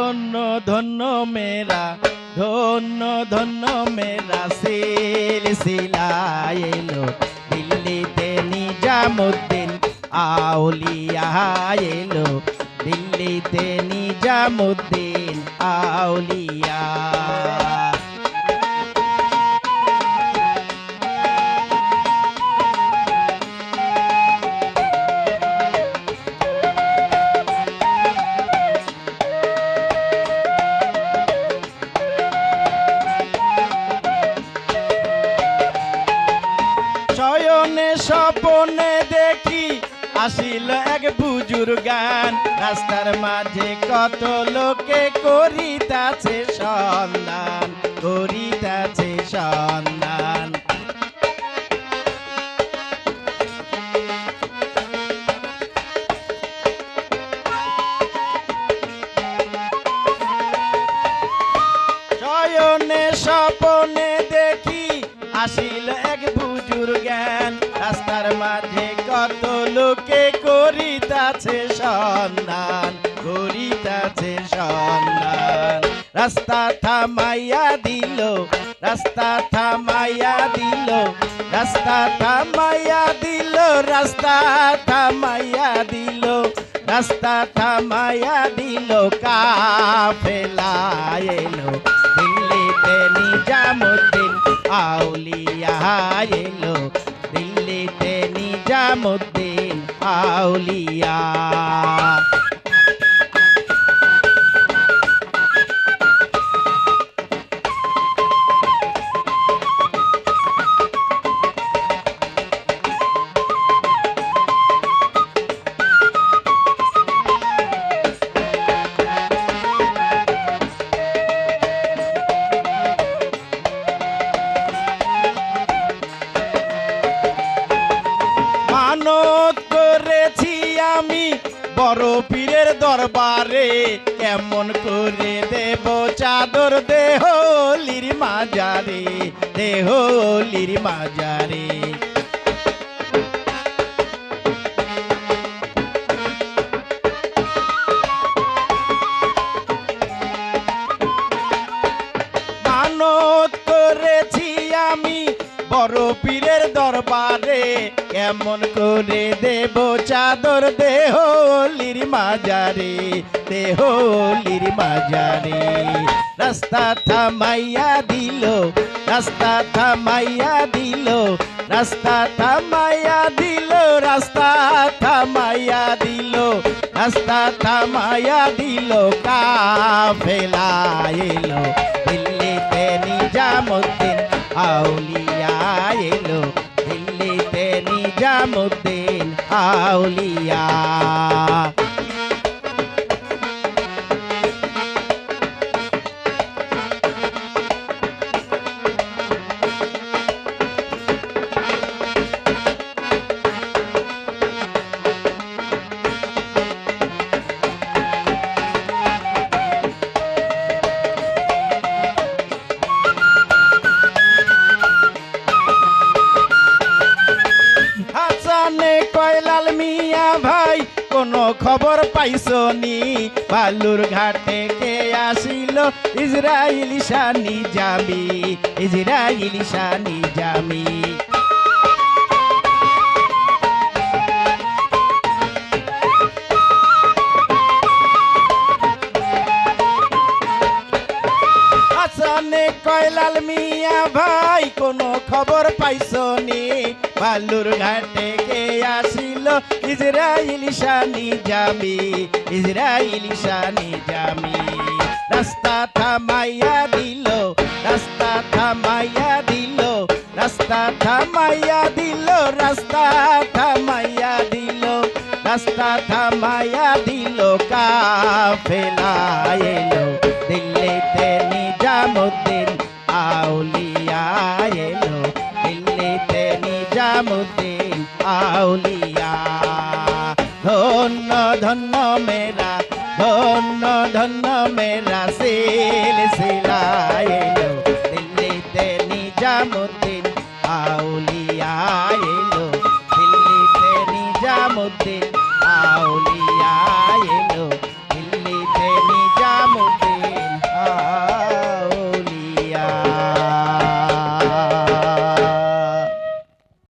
ধন্য ধন্য মেরা ধন্য ধন্য মেরা সিলসিলা এলো দিল্লিতে নিজামুদ্দিন আউলিয়া এলো দিল্লিতে নিজামুদ্দিন আউলিয়া। শয়নে স্বপনে দেখি আসিল এক বুজুর্গান, রাস্তার মাঝে কত লোকে করিতাছে সন্ধান, করিতাছে সন্ধান। শয়নে স্বপনে দেখি আসিল এক বুজুর্গান, রাস্তার মাঝে কত লোকে করিতাছে সন্ধান, করিতাছে সন্ধান। রাস্তা থামাইয়া দিল, রাস্তা থামাইয়া দিল, রাস্তা থামাইয়া দিল, রাস্তা থামাইয়া দিল, রাস্তা থামাইয়া দিল কাফেলা এলো দিল্লিতে নিজামুদ্দিন আউলিয়া এলো দিল্লিতে নিজামুদ্দিন আউলিয়া। মানত করেছি আমি বড় পীরের দরবারে, কেমন করে দেব চাদর দেহলির মাজারে, দেহলির মাজারে। মানত করেছি আমি বড় পীরের দরবারে, কেমন করে দেব চাদর দেহলির মাজারে, দেহলির মাজারে। রাস্তা থামাইয়া দিল, রাস্তা থামাইয়া দিল, রাস্তা থামাইয়া দিল, রাস্তা থামাইয়া দিল, রাস্তা থামাইয়া দিল কাফেলা এলো দিল্লিতে নিজামুদ্দিন আউলিয়া এলো দিল্লিতে নিজামুদ্দিন আউলিয়া। কয়লাল মিয়া ভাই কোনো খবর পাইছনি, বালুর ঘাটে কে আসিল ইসরাইলি শানি জামি, ইসরাইলি শানি জামি। হাসানে কয়লাল মিয়া ভাই কোনো খবর পাইছনি, বালুর ঘাটে কে আসিল ইসরাইলি শানি জামি, ইসরাইলি শানি জামি। রাস্তা থামাইয়া দিল, রাস্তা থামাইয়া দিল, রাস্তা থামাইয়া দিল, রাস্তা থামাইয়া দিল, রাস্তা থামাইয়া দিল কাফেলা এলো দিল্লিতে নিজামুদ্দিন আউলিয়া এলো দিল্লিতে নিজামুদ্দিন আউলিয়া। ধন্য ধন্য মেরা ধন্য ধন্য মেরা সিলসিলা এলো দিল্লিতে নিজামুদ্দিন